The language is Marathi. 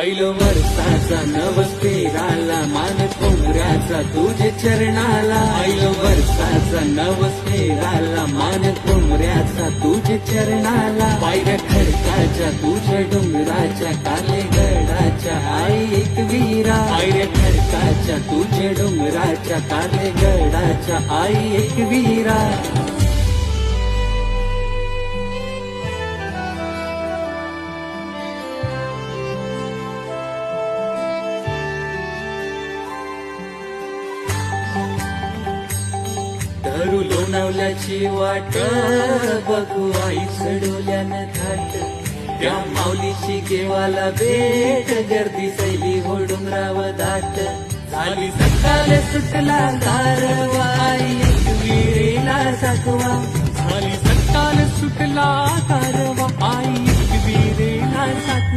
आईलो वर्षाचा नवस पेराला मान कोंबऱ्याचा तुझे चरणाला आईलो वर्षाचा नवस पेराला मान कोंबऱ्याचा तुझे चरणाला पायऱ्या खडकाच्या तुझ्या डोंगराच्या काले गडाच्या आई एक वीरा पायऱ्या खडकाच्या तुझ्या डोंगराच्या काले गडाच्या आई एक वीरा धरू लोणावल्याची वाट बघू आई चढवल्यानं थाट त्या माऊलीची केवाला भेट गर्दी सैली हो डोंगराव दाट झाली सकाळ सुटला गारवा आई एक विहिरीला साकवा झाली सकाळ सुटला गारवा आई एक विहिरीला साकवा